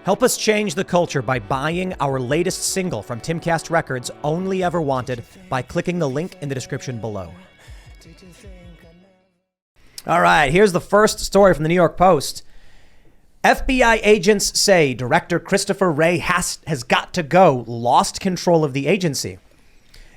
Help us change the culture by buying our latest single from Timcast Records, Only Ever Wanted, by clicking the link in the description below. All right, here's the first story from the New York Post. FBI agents say Director Christopher Wray has got to go, lost control of the agency.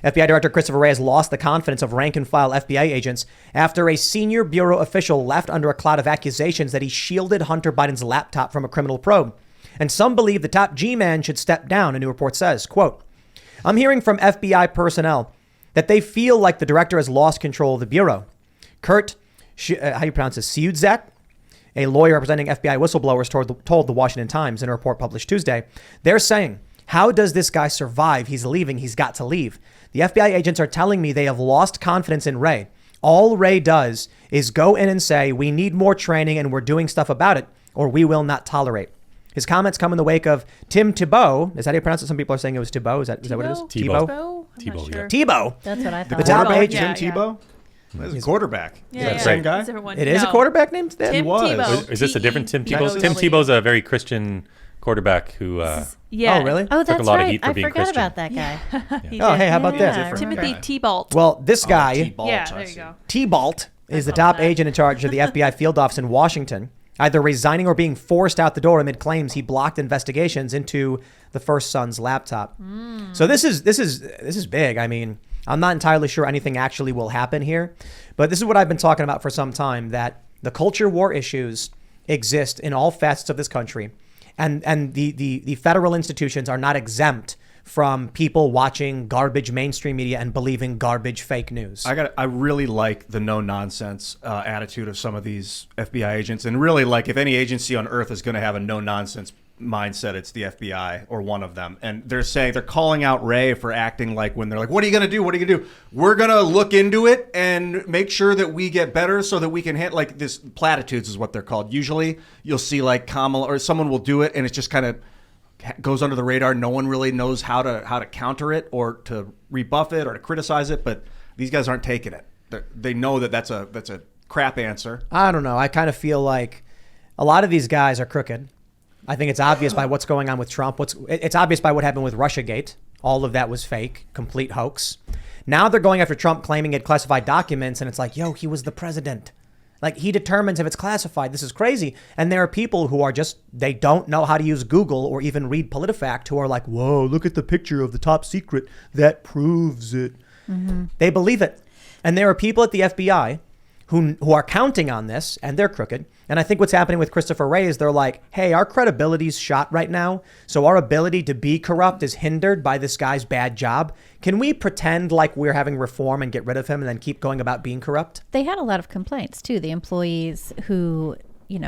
FBI Director Christopher Wray has lost the confidence of rank-and-file FBI agents after a senior bureau official left under a cloud of accusations that he shielded Hunter Biden's laptop from a criminal probe. And some believe the top G-man should step down, a new report says. Quote, I'm hearing from FBI personnel that they feel like the director has lost control of the bureau. Kurt, how do you pronounce this? Siudzak, a lawyer representing FBI whistleblowers, told the Washington Times in a report published Tuesday. They're saying, how does this guy survive? He's leaving. He's got to leave. The FBI agents are telling me they have lost confidence in Wray. All Wray does is go in and say, we need more training and we're doing stuff about it, or we will not tolerate. His comments come in the wake of Tim Tebow. Is that how you pronounce it? Some people are saying it was Tebow. Is that what it is? Tebow. Tebow, Sure. Tebow. That's what I thought. The top agent, Tim Tebow? That's a quarterback. Yeah, Is that yeah. the same guy? It is a quarterback named Tim He was. Tebow. Is this a different Tim Tebow? Tebow. Tim Tebow's a very Christian quarterback who Yeah. Oh, really? took Oh, a that's lot of right. heat for I being forgot Christian. about that guy. He Oh, did. hey, how about this? Yeah. Timothy Okay. T-Balt. Well, this guy, T-Balt, Yeah, I there you see. go. T-Balt, is the love top that. agent in charge of the FBI field office in Washington, either resigning or being forced out the door amid claims he blocked investigations into the first son's laptop. So this is big. I mean, I'm not entirely sure anything actually will happen here, but this is what I've been talking about for some time, that the culture war issues exist in all facets of this country, and the federal institutions are not exempt from people watching garbage mainstream media and believing garbage fake news. I really like the no nonsense attitude of some of these FBI agents, and really, like, if any agency on earth is going to have a no nonsense mindset, it's the FBI or one of them. And they're calling out Wray for acting like, when they're like, what are you going to do? What are you going to do? We're going to look into it and make sure that we get better so that we can hit, like, this platitudes is what they're called. Usually you'll see like Kamala or someone will do it and it just kind of goes under the radar. No one really knows how to counter it or to rebuff it or to criticize it. But these guys aren't taking it. They know that that's a crap answer. I don't know. I kind of feel like a lot of these guys are crooked. I think it's obvious by what's going on with Trump. It's obvious by what happened with Russiagate. All of that was fake, complete hoax. Now they're going after Trump, claiming he had classified documents, and it's like, yo, he was the president. Like, he determines if it's classified. This is crazy. And there are people who are they don't know how to use Google or even read PolitiFact, who are like, whoa, look at the picture of the top secret. That proves it. Mm-hmm. They believe it. And there are people at the FBI who are counting on this, and they're crooked. And I think what's happening with Christopher Wray is they're like, hey, our credibility's shot right now, so our ability to be corrupt is hindered by this guy's bad job. Can we pretend like we're having reform and get rid of him and then keep going about being corrupt? They had a lot of complaints too. The employees who,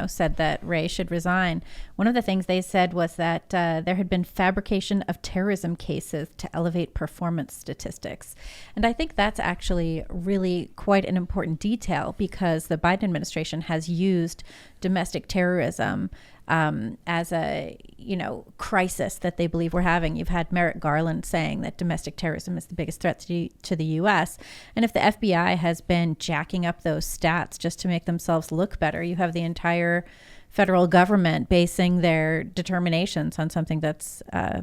said that Wray should resign. One of the things they said was that there had been fabrication of terrorism cases to elevate performance statistics. And I think that's actually really quite an important detail, because the Biden administration has used domestic terrorism as a, crisis that they believe we're having. You've had Merrick Garland saying that domestic terrorism is the biggest threat to the U.S. And if the FBI has been jacking up those stats just to make themselves look better, you have the entire federal government basing their determinations on something that's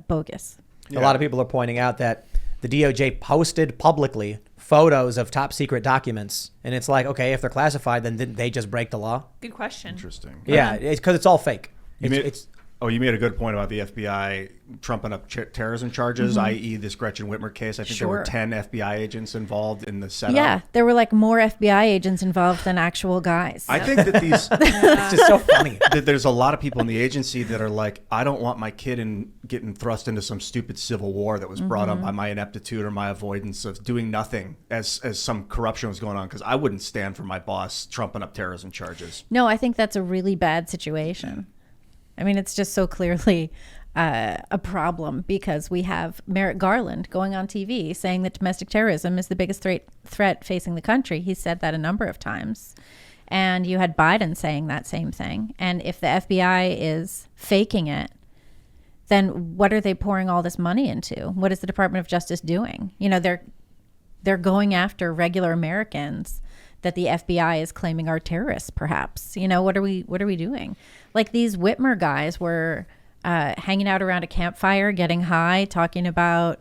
bogus. Yeah. A lot of people are pointing out that the DOJ posted publicly photos of top secret documents. And it's like, okay, if they're classified, then didn't they just break the law? Good question. Interesting. Yeah, it's because it's all fake. You made a good point about the FBI trumping up terrorism charges, i.e. this Gretchen Whitmer case. I think there were 10 FBI agents involved in the setup. Yeah, there were like more FBI agents involved than actual guys. I think that these... It's just so funny. that there's a lot of people in the agency that are like, I don't want my kid getting thrust into some stupid civil war that was brought up by my ineptitude or my avoidance of doing nothing as some corruption was going on, because I wouldn't stand for my boss trumping up terrorism charges. No, I think that's a really bad situation. I mean, it's just so clearly a problem, because we have Merrick Garland going on TV saying that domestic terrorism is the biggest threat facing the country. He said that a number of times. And you had Biden saying that same thing. And if the FBI is faking it, then what are they pouring all this money into? What is the Department of Justice doing? They're going after regular Americans that the FBI is claiming are terrorists, perhaps. What are we doing? Like, these Whitmer guys were hanging out around a campfire, getting high, talking about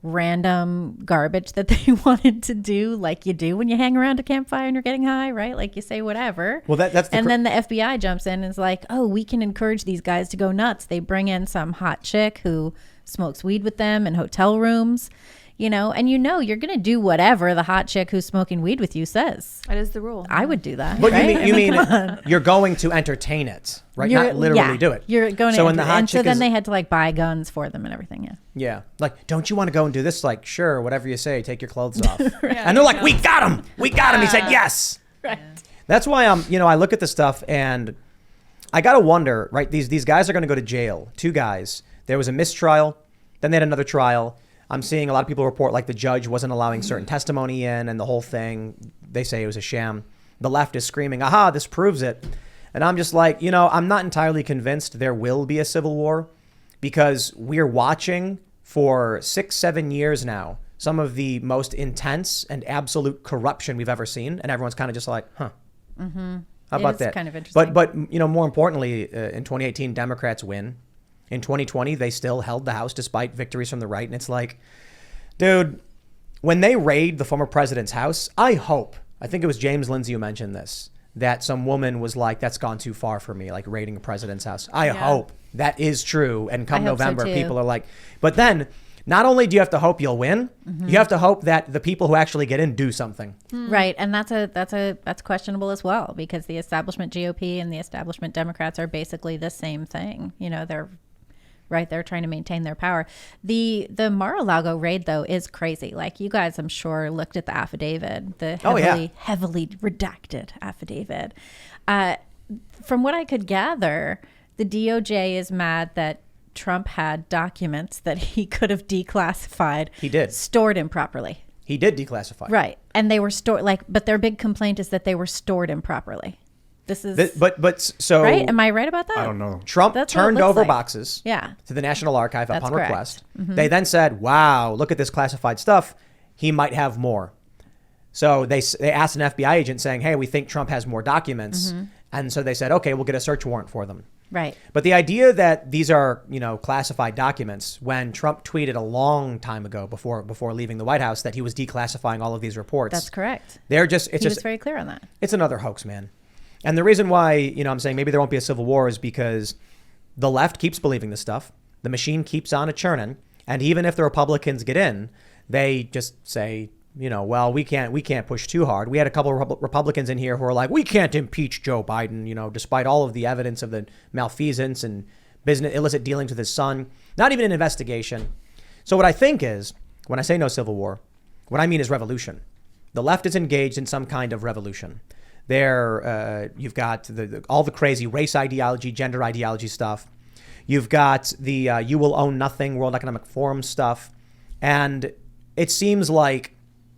random garbage that they wanted to do, like you do when you hang around a campfire and you're getting high, right? Like you say whatever. Well, that's and then the FBI jumps in and is like, oh, we can encourage these guys to go nuts. They bring in some hot chick who smokes weed with them in hotel rooms, and you're going to do whatever the hot chick who's smoking weed with you says. That is the rule. I would do that. But right? you mean you're going to entertain it, right? Not literally do it. You're going so to, when the hot and chick so then is, they had to like buy guns for them and everything. Yeah. yeah, like, don't you want to go and do this? Like, sure, whatever you say, take your clothes off. Yeah, And they're like, we got him. We got him. He said yes. Right. That's why I look at this stuff and I got to wonder, right? These guys are going to go to jail. 2 guys. There was a mistrial. Then they had another trial. I'm seeing a lot of people report like the judge wasn't allowing certain testimony in and the whole thing. They say it was a sham. The left is screaming, aha, this proves it. And I'm just like, I'm not entirely convinced there will be a civil war because we're watching for 6-7 years now some of the most intense and absolute corruption we've ever seen. And everyone's kind of just like, huh. Mm-hmm. How about that? Kind of interesting. But more importantly, in 2018, Democrats win. In 2020, they still held the House despite victories from the right. And it's like, dude, when they raid the former president's house, I think it was James Lindsay who mentioned this, that some woman was like, that's gone too far for me, like raiding a president's house. I hope that is true. And come November, people are like, but then not only do you have to hope you'll win, you have to hope that the people who actually get in do something. Right. And that's questionable as well, because the establishment GOP and the establishment Democrats are basically the same thing. They're trying to maintain their power. The Mar-a-Lago raid, though, is crazy. Like, you guys, I'm sure, looked at the affidavit, the heavily redacted affidavit. From what I could gather, the DOJ is mad that Trump had documents that he could have declassified. He did. Stored improperly. He did declassify. Right. And they were stored, but their big complaint is that they were stored improperly. This is so right. Am I right about that? I don't know. Trump That's what it turned looks over like. boxes to the National Archive That's upon correct. request. They then said, wow, look at this classified stuff. He might have more. So they asked an FBI agent saying, hey, we think Trump has more documents. And so they said, okay, we'll get a search warrant for them. Right. But the idea that these are, classified documents, when Trump tweeted a long time ago before leaving the White House that he was declassifying all of these reports. That's correct. He was very clear on that. It's another hoax, man. And the reason why, I'm saying maybe there won't be a civil war is because the left keeps believing this stuff. The machine keeps on a churning. And even if the Republicans get in, they just say, well, we can't push too hard. We had a couple of Republicans in here who are like, we can't impeach Joe Biden, despite all of the evidence of the malfeasance and illicit dealings with his son, not even an investigation. So what I think is, when I say no civil war, what I mean is revolution. The left is engaged in some kind of revolution. You've got all the crazy race ideology, gender ideology stuff. You've got the you will own nothing, World Economic Forum stuff. And it seems like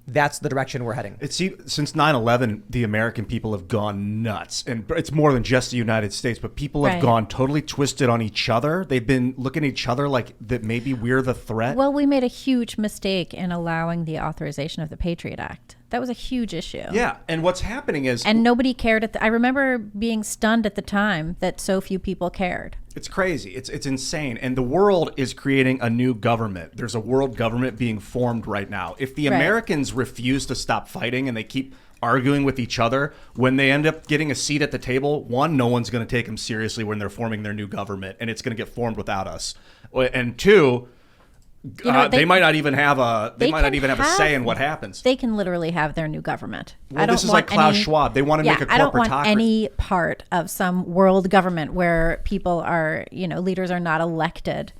that's the direction we're heading. Since 9/11, the American people have gone nuts. And it's more than just the United States, but people have gone totally twisted on each other. They've been looking at each other like that maybe we're the threat. Well, we made a huge mistake in allowing the authorization of the Patriot Act. That was a huge issue. Yeah, and what's happening is... And nobody cared. I remember being stunned at the time that so few people cared. It's crazy. It's insane. And the world is creating a new government. There's a world government being formed right now. If the Americans refuse to stop fighting and they keep arguing with each other, when they end up getting a seat at the table, one, no one's going to take them seriously when they're forming their new government, and it's going to get formed without us. And two... they might not even have a say in what happens. They can literally have their new government. Well, this is like Klaus Schwab. They want to make a corporatocracy. I don't want any part of some world government where people are, leaders are not elected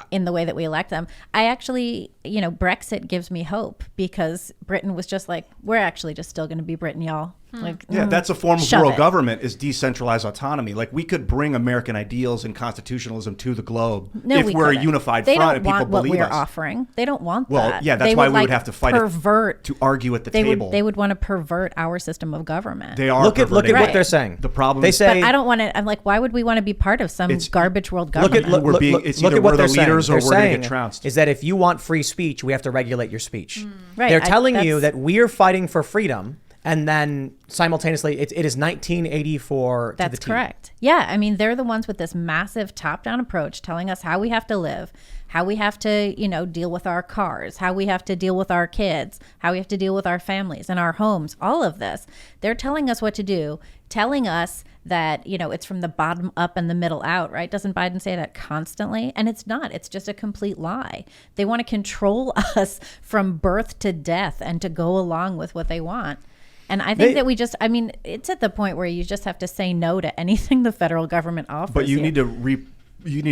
in the way that we elect them. I actually, Brexit gives me hope because Britain was just like, we're actually just still going to be Britain, y'all. That's a form of world government, is decentralized autonomy. Like, we could bring American ideals and constitutionalism to the globe if we're a unified front and people believe us. Offering. They don't want well, that. Yeah, that's why we would have to fight to argue at the table. They would want to pervert our system of government. They are. Look at what they're saying. The problem they say, but I don't want to. I'm like, why would we want to be part of some garbage world government? It's either we're the leaders or we're going to get trounced. Is that if you want free speech, we have to regulate your speech. Right. They're telling you that we're fighting for freedom. And then simultaneously, it is 1984 to the That's T. correct. Yeah, I mean, they're the ones with this massive top-down approach telling us how we have to live, how we have to, deal with our cars, how we have to deal with our kids, how we have to deal with our families and our homes, all of this. They're telling us what to do, telling us that, it's from the bottom up and the middle out, right? Doesn't Biden say that constantly? And it's not. It's just a complete lie. They want to control us from birth to death and to go along with what they want. And I think that it's at the point where you just have to say no to anything the federal government offers. But you need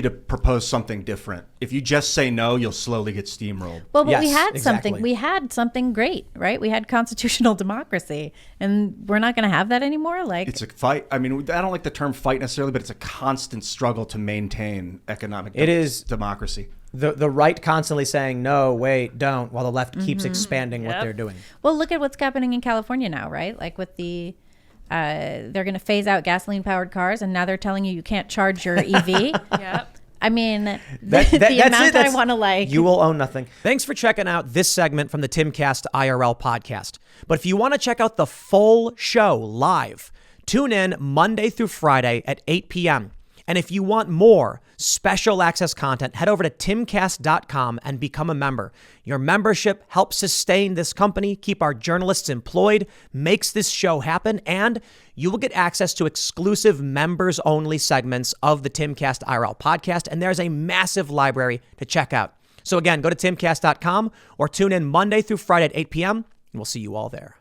to propose something different. If you just say no, you'll slowly get steamrolled. Well, but Yes, we had exactly. something. We had something great, right? We had constitutional democracy, and we're not going to have that anymore. Like, It's a fight. I mean, I don't like the term fight necessarily, but it's a constant struggle to maintain economic democracy. The right constantly saying, no, wait, don't, while the left keeps expanding what they're doing. well, look at what's happening in California now, right? Like with the, they're going to phase out gasoline-powered cars, and now they're telling you can't charge your EV. Yep. I mean, That's amount it. I want to like. You will own nothing. Thanks for checking out this segment from the Timcast IRL podcast. But if you want to check out the full show live, tune in Monday through Friday at 8 p.m. And if you want more special access content, head over to timcast.com and become a member. Your membership helps sustain this company, keep our journalists employed, makes this show happen, and you will get access to exclusive members-only segments of the Timcast IRL podcast, and there's a massive library to check out. So again, go to timcast.com or tune in Monday through Friday at 8 p.m., and we'll see you all there.